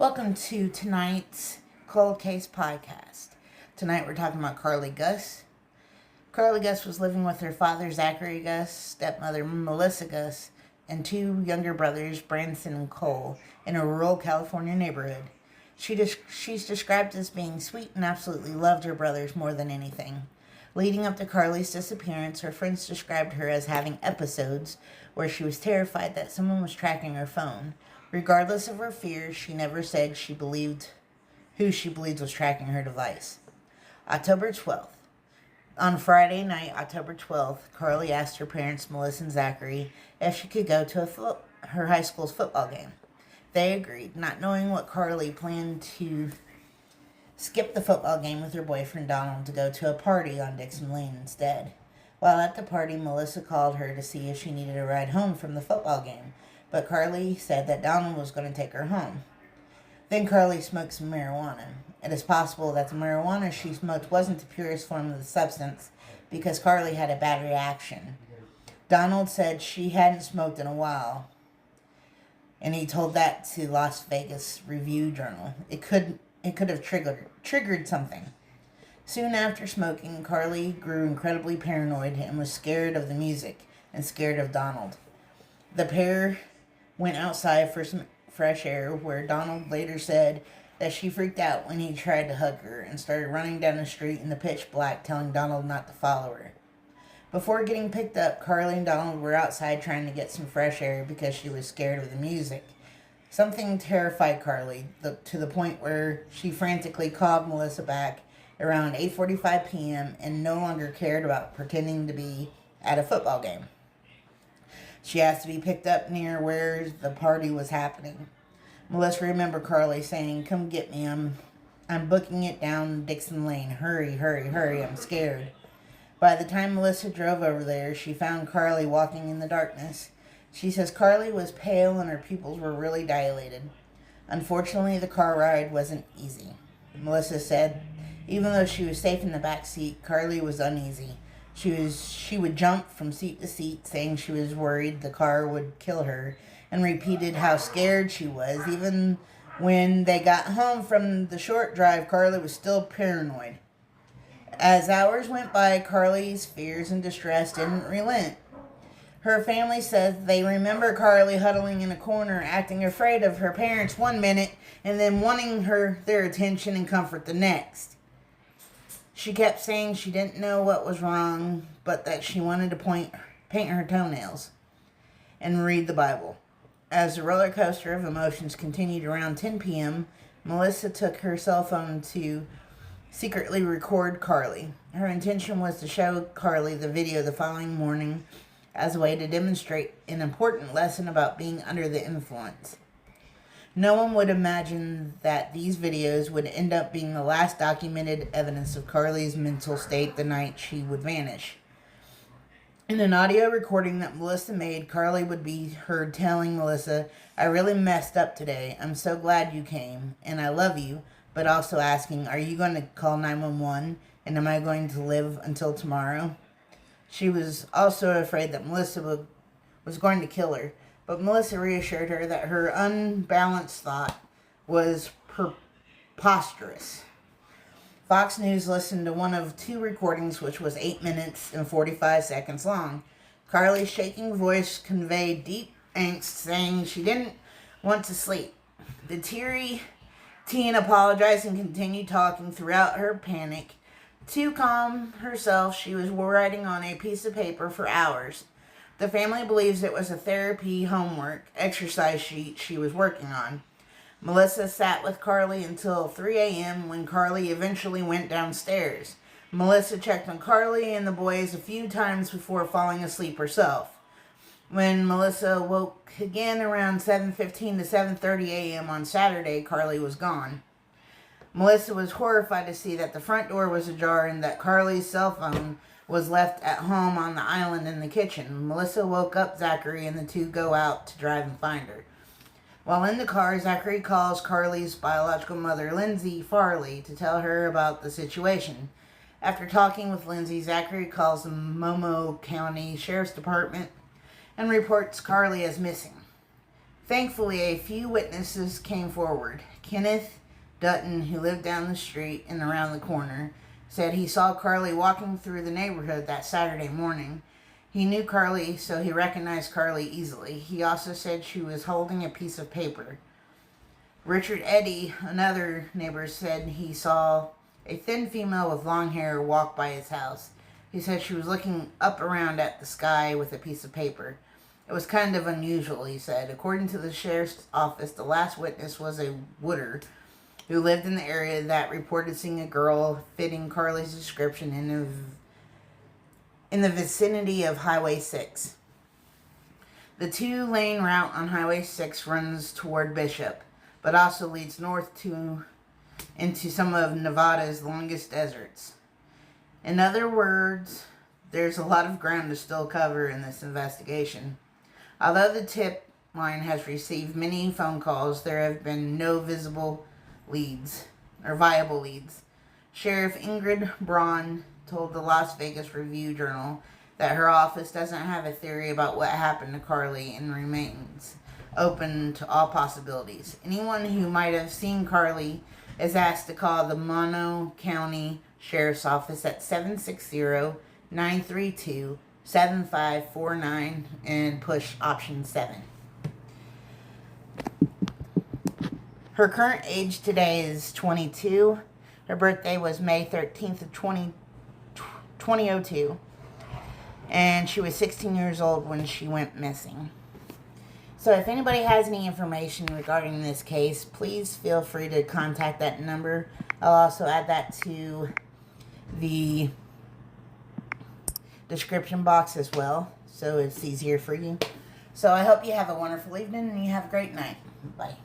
Welcome to tonight's Cold Case Podcast. Tonight we're talking about Karlie Guse. Karlie Guse was living with her father, Zachary Guse, stepmother, Melissa Guse, and two younger brothers, Branson and Cole, in a rural California neighborhood. She's described as being sweet and absolutely loved her brothers more than anything. Leading up to Karlie's disappearance, her friends described her as having episodes where she was terrified that someone was tracking her phone. Regardless of her fears, she never said who she believed was tracking her device. October 12th. On Friday night, October 12th, Karlie asked her parents, Melissa and Zachary, if she could go to her high school's football game. They agreed, not knowing what Karlie planned to skip the football game with her boyfriend Donald to go to a party on Dixon Lane instead. While at the party, Melissa called her to see if she needed a ride home from the football game, but Karlie said that Donald was going to take her home. Then Karlie smoked some marijuana. It is possible that the marijuana she smoked wasn't the purest form of the substance because Karlie had a bad reaction. Donald said she hadn't smoked in a while, and he told that to Las Vegas Review-Journal. It could have triggered something. Soon after smoking, Karlie grew incredibly paranoid and was scared of the music and scared of Donald. The pair went outside for some fresh air, where Donald later said that she freaked out when he tried to hug her and started running down the street in the pitch black, telling Donald not to follow her. Before getting picked up, Karlie and Donald were outside trying to get some fresh air because she was scared of the music. Something terrified Karlie to the point where she frantically called Melissa back around 8:45 p.m. and no longer cared about pretending to be at a football game. She asked to be picked up near where the party was happening. Melissa remembered Karlie saying, "Come get me, I'm booking it down Dixon Lane. Hurry, hurry, hurry, I'm scared." By the time Melissa drove over there, she found Karlie walking in the darkness. She says Karlie was pale and her pupils were really dilated. Unfortunately, the car ride wasn't easy. Melissa said even though she was safe in the back seat, Karlie was uneasy. She would jump from seat to seat, saying she was worried the car would kill her, and repeated how scared she was. Even when they got home from the short drive, Karlie was still paranoid. As hours went by, Karlie's fears and distress didn't relent. Her family says they remember Karlie huddling in a corner, acting afraid of her parents one minute, and then wanting their attention and comfort the next. She kept saying she didn't know what was wrong, but that she wanted to paint her toenails and read the Bible. As the roller coaster of emotions continued around 10 p.m., Melissa took her cell phone to secretly record Karlie. Her intention was to show Karlie the video the following morning as a way to demonstrate an important lesson about being under the influence. No one would imagine that these videos would end up being the last documented evidence of Karlie's mental state the night she would vanish. In an audio recording that Melissa made, Karlie would be heard telling Melissa, "I really messed up today. I'm so glad you came, and I love you," but also asking, "Are you going to call 911, and am I going to live until tomorrow?" She was also afraid that Melissa was going to kill her, but Melissa reassured her that her unbalanced thought was preposterous. Fox News listened to one of two recordings, which was 8 minutes and 45 seconds long. Karlie's shaking voice conveyed deep angst, saying she didn't want to sleep. The teary teen apologized and continued talking throughout her panic. To calm herself, she was writing on a piece of paper for hours. The family believes it was a therapy homework exercise sheet she was working on. Melissa sat with Karlie until 3 a.m. when Karlie eventually went downstairs. Melissa checked on Karlie and the boys a few times before falling asleep herself. When Melissa woke again around 7:15 to 7:30 a.m. on Saturday, Karlie was gone. Melissa was horrified to see that the front door was ajar and that Karlie's cell phone was left at home on the island in the kitchen. Melissa woke up Zachary and the two go out to drive and find her. While in the car, Zachary calls Karlie's biological mother, Lindsay Farley, to tell her about the situation. After talking with Lindsay, Zachary calls the Momo County Sheriff's Department and reports Karlie as missing. Thankfully, a few witnesses came forward. Kenneth Dutton, who lived down the street and around the corner, said he saw Karlie walking through the neighborhood that Saturday morning. He knew Karlie, so he recognized Karlie easily. He also said she was holding a piece of paper. Richard Eddy, another neighbor, said he saw a thin female with long hair walk by his house. He said she was looking up around at the sky with a piece of paper. It was kind of unusual, he said. According to the sheriff's office, the last witness was a wooder who lived in the area that reported seeing a girl fitting Karlie's description in the vicinity of Highway 6. The 2-lane route on Highway 6 runs toward Bishop, but also leads north into some of Nevada's longest deserts. In other words, there's a lot of ground to still cover in this investigation. Although the tip line has received many phone calls, there have been no visible leads or viable leads. Sheriff Ingrid Braun told the Las Vegas Review-Journal that her office doesn't have a theory about what happened to Karlie and remains open to see anyone who might have seen Karlie is asked to call the Mono County Sheriff's Office at 760-932-7549 and push option 7. Her current age today is 22. Her birthday was May 13th of 2002. And she was 16 years old when she went missing. So if anybody has any information regarding this case, please feel free to contact that number. I'll also add that to the description box as well, so it's easier for you. So I hope you have a wonderful evening and you have a great night. Bye.